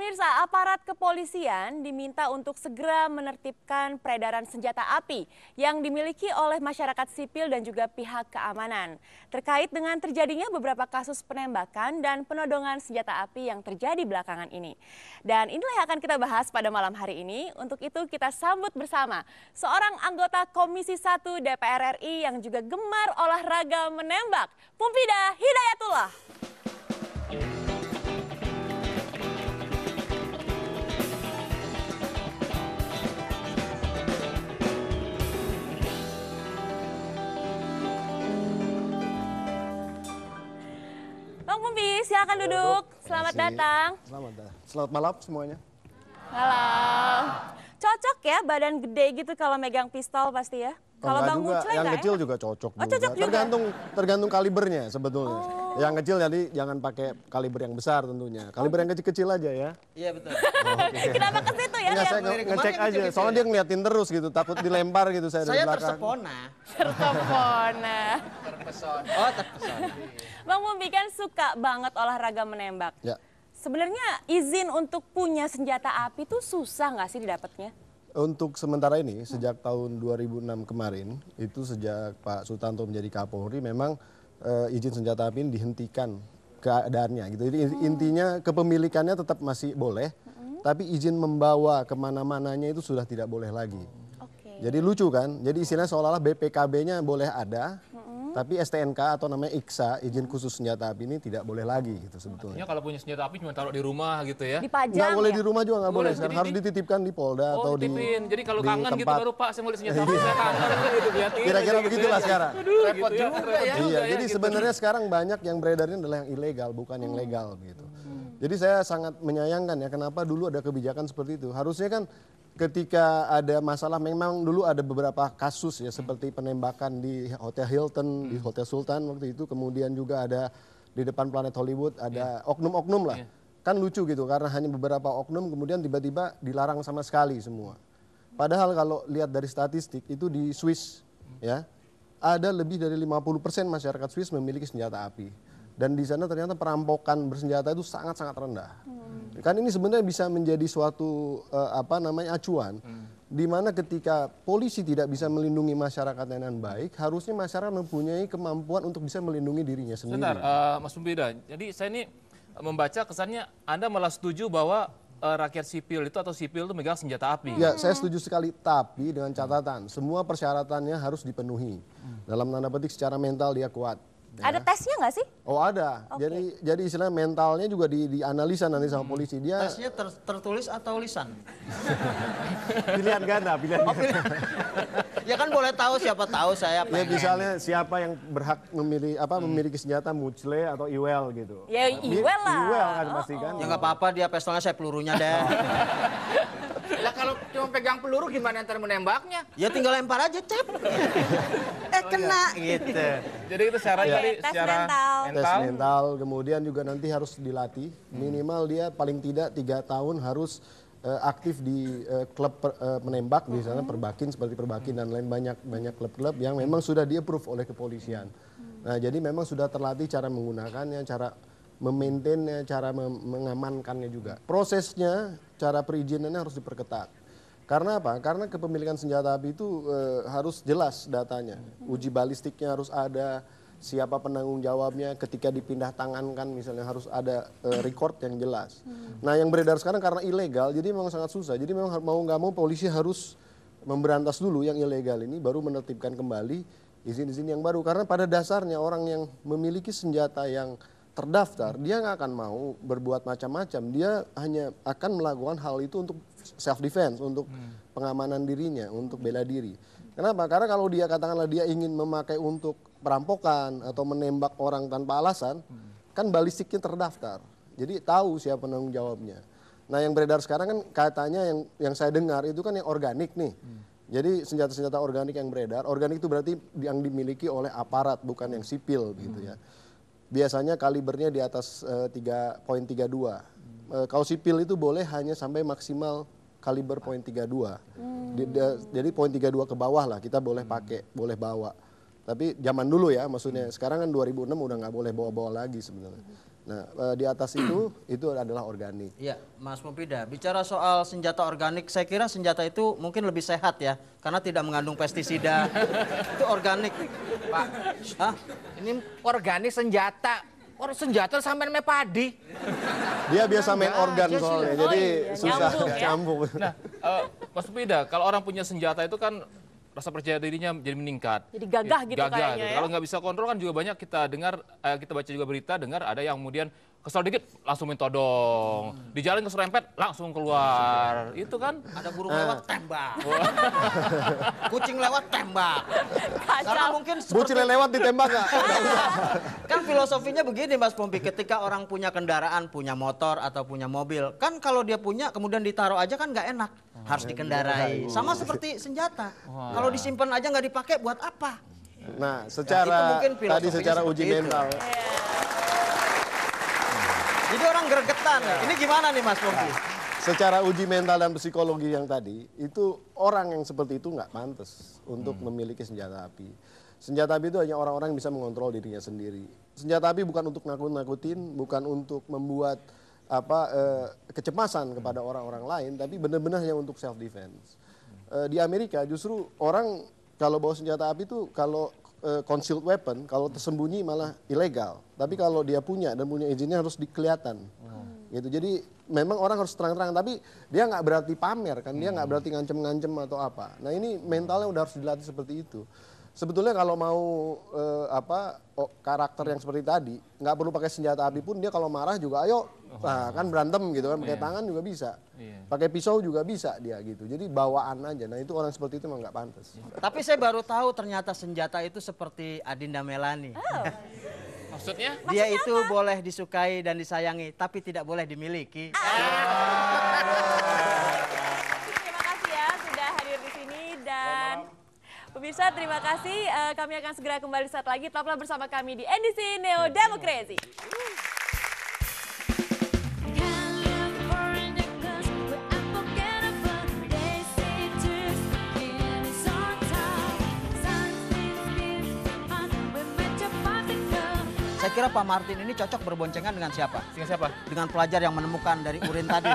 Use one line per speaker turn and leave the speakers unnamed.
Pemirsa, aparat kepolisian diminta untuk segera menertibkan peredaran senjata api yang dimiliki oleh masyarakat sipil dan juga pihak keamanan. Terkait dengan terjadinya beberapa kasus penembakan dan penodongan senjata api yang terjadi belakangan ini. Dan inilah yang akan kita bahas pada malam hari ini. Untuk itu kita sambut bersama seorang anggota Komisi 1 DPR RI yang juga gemar olahraga menembak, Pumfida Hidayatullah. Bang Pumfi, silakan duduk. Selamat datang.
Selamat malam semuanya.
Malam. Cocok ya badan gede gitu kalau megang pistol pasti ya. Kalau Bang Mucle
yang
nggak
kecil
enak.
juga cocok.
Oh, cocok juga.
Tergantung kalibernya sebetulnya.
Oh.
Yang kecil jadi jangan pakai kaliber yang besar tentunya. Kaliber yang kecil-kecil aja ya.
Iya betul.
Kenapa ke situ ya?
Enggak, saya
Dari
ngecek
kemarin
aja.
kecil-kecil
Soalnya
ya?
dia ngeliatin terus gitu, takut dilempar gitu saya dari
Saya
belakang.
tersepona.
Terpesona.
Terpesona. Oh terpesona.
Bang Pumfi kan suka banget olahraga menembak.
Ya.
Sebenarnya izin untuk punya senjata api tuh susah nggak sih didapatnya?
Untuk sementara ini, sejak tahun 2006 kemarin, itu sejak Pak Sutanto menjadi Kapolri, memang izin senjata api ini dihentikan keadaannya gitu. Jadi intinya kepemilikannya tetap masih boleh, tapi izin membawa kemana-mananya itu sudah tidak boleh lagi.
Oke.
Jadi lucu kan, jadi istilahnya seolah-olah BPKB-nya boleh ada, tapi STNK atau namanya IKSA, izin khusus senjata api ini tidak boleh lagi gitu sebetulnya.
Artinya kalau punya senjata api cuma taruh di rumah gitu ya?
Dipajang
Nggak boleh
ya?
di rumah juga nggak boleh,
Boleh,
sekarang
jadi
harus dititipkan di Polda atau di
dititipin. Jadi kalau
di
kangen gitu
tempat.
baru Pak saya mau lihat senjata api, saya kangen gitu. Liatin
Kira-kira
aja gitu
begitulah
ya.
sekarang.
Aduh,
Repot
gitu ya.
juga
Repot
ya.
Iya,
juga ya,
jadi
gitu.
sebenarnya sekarang banyak yang beredar ini adalah yang ilegal, bukan yang legal gitu. Jadi saya sangat menyayangkan ya kenapa dulu ada kebijakan seperti itu. Harusnya kan ketika ada masalah, memang dulu ada beberapa kasus ya seperti penembakan di Hotel Hilton, di Hotel Sultan waktu itu, kemudian juga ada di depan Planet Hollywood ada oknum-oknum lah. Kan lucu gitu karena hanya beberapa oknum kemudian tiba-tiba dilarang sama sekali semua. Padahal kalau lihat dari statistik itu di Swiss ya ada lebih dari 50% masyarakat Swiss memiliki senjata api. Dan di sana ternyata perampokan bersenjata itu sangat-sangat rendah. Kan ini sebenarnya bisa menjadi suatu acuan, di mana ketika polisi tidak bisa melindungi masyarakat dengan baik, harusnya masyarakat mempunyai kemampuan untuk bisa melindungi dirinya sendiri.
Sebentar, Mas Pumfida. Jadi saya ini membaca kesannya Anda malah setuju bahwa rakyat sipil itu atau sipil itu megang senjata api.
Ya, saya setuju sekali, tapi dengan catatan semua persyaratannya harus dipenuhi. Dalam tanda petik secara mental dia kuat.
Ada tesnya nggak sih?
Oh ada, jadi istilahnya mentalnya juga dianalisa nanti sama polisi. Dia
Tesnya tertulis atau lisan?
pilihan ganda, pilihan ganda.
Ya kan boleh tahu, siapa tahu saya
Ya
pengen.
misalnya siapa yang berhak memiliki senjata Mucle atau Iwel gitu.
Ya Iwel lah.
Iwel kan pasti kan.
Ya nggak apa-apa, dia pistolnya saya pelurunya deh.
Lah kalau cuma pegang peluru gimana ntar menembaknya?
Ya tinggal lempar aja, cep. Kena gitu.
Jadi itu secara
Oke,
tadi
tes
secara
mental.
Tes mental, kemudian juga nanti harus dilatih. Minimal dia paling tidak 3 tahun harus aktif di klub menembak, misalnya Perbakin, seperti Perbakin dan lain banyak klub-klub yang memang sudah di-approve oleh kepolisian. Nah jadi memang sudah terlatih cara menggunakannya, cara memaintainnya, cara mengamankannya juga. Prosesnya, cara perizinannya harus diperketat. Karena apa? Karena kepemilikan senjata api itu harus jelas datanya. Uji balistiknya harus ada, siapa penanggung jawabnya, ketika dipindah tangankan misalnya harus ada record yang jelas. Nah yang beredar sekarang karena ilegal, jadi memang sangat susah. Jadi memang mau nggak mau polisi harus memberantas dulu yang ilegal ini, baru menertibkan kembali izin-izin yang baru. Karena pada dasarnya orang yang memiliki senjata yang terdaftar, dia nggak akan mau berbuat macam-macam. Dia hanya akan melakukan hal itu untuk self defense, untuk pengamanan dirinya, untuk bela diri. Kenapa? Karena kalau dia katakanlah dia ingin memakai untuk perampokan atau menembak orang tanpa alasan, kan balistiknya terdaftar. Jadi tahu siapa penanggung jawabnya. Nah yang beredar sekarang kan katanya yang saya dengar itu kan yang organik nih. Jadi senjata-senjata organik yang beredar, organik itu berarti yang dimiliki oleh aparat, bukan yang sipil gitu ya. Biasanya kalibernya di atas 3.32. Kalau sipil itu boleh hanya sampai maksimal kaliber .32. Jadi .32 ke bawah lah kita boleh pakai, boleh bawa. Tapi zaman dulu ya, maksudnya sekarang kan 2006 udah nggak boleh bawa-bawa lagi sebenarnya. Nah, di atas itu adalah organik.
Iya, Mas Pompida, bicara soal senjata organik, saya kira senjata itu mungkin lebih sehat ya, karena tidak mengandung pestisida. Itu organik, Pak. Hah?
Ini organik senjata. Orang senjata sampai namanya padi.
Dia biasa main organ
aja sih.
soalnya,
Oh
jadi
iya,
susah
nyambung ya.
nyambung.
Nah, Mas Pida, kalau orang punya senjata itu kan rasa percaya dirinya jadi meningkat.
Jadi gagah gitu kayaknya ya.
Kalau nggak bisa kontrol kan juga banyak kita dengar, kita baca juga berita, dengar ada yang kemudian kesel dikit langsung mentodong. Di jalan keserempet langsung keluar. Itu kan
Ada burung lewat tembak. Kucing lewat tembak. Karena
Kacau.
mungkin
Bucin
seperti
lewat ditembak nggak?
kan filosofinya begini Mas Pompi, ketika orang punya kendaraan, punya motor atau punya mobil, kan kalau dia punya kemudian ditaruh aja kan nggak enak, harus dikendarai. Sama seperti senjata. Kalau disimpan aja nggak dipakai buat apa?
Nah,
itu
secara
mungkin
tadi
filosofinya
secara uji
seperti itu.
mental.
Jadi orang gregetan. Ini gimana nih Mas Pompi?
Secara uji mental dan psikologi yang tadi, itu orang yang seperti itu nggak pantas untuk memiliki senjata api. Senjata api itu hanya orang-orang yang bisa mengontrol dirinya sendiri. Senjata api bukan untuk nakut-nakutin, bukan untuk membuat kecemasan kepada orang-orang lain, tapi benar-benar hanya untuk self defense. Di Amerika justru orang kalau bawa senjata api itu kalau concealed weapon, kalau tersembunyi malah ilegal. Tapi kalau dia punya dan punya izinnya harus dikelihatan. Gitu. Jadi memang orang harus terang-terang, tapi dia nggak berarti pamer kan, dia nggak berarti ngancem-ngancem atau apa. Nah ini mentalnya udah harus dilatih seperti itu. Sebetulnya kalau mau karakter yang seperti tadi, nggak perlu pakai senjata api pun dia kalau marah juga ayo, nah, kan berantem gitu kan, pakai tangan juga bisa, pakai pisau juga bisa dia gitu. Jadi bawaan aja. Nah itu orang seperti itu memang nggak pantas.
Tapi saya baru tahu ternyata senjata itu seperti Adinda Melani.
maksudnya
Dia itu boleh disukai dan disayangi, tapi tidak boleh dimiliki.
Terima kasih ya sudah hadir di sini dan pemirsa terima kasih. Kami akan segera kembali saat lagi. Tetaplah bersama kami di edisi Neo Demokrasi.
Saya kira Pak Martin ini cocok berboncengan dengan siapa?
dengan siapa?
Dengan pelajar yang menemukan dari urin tadi.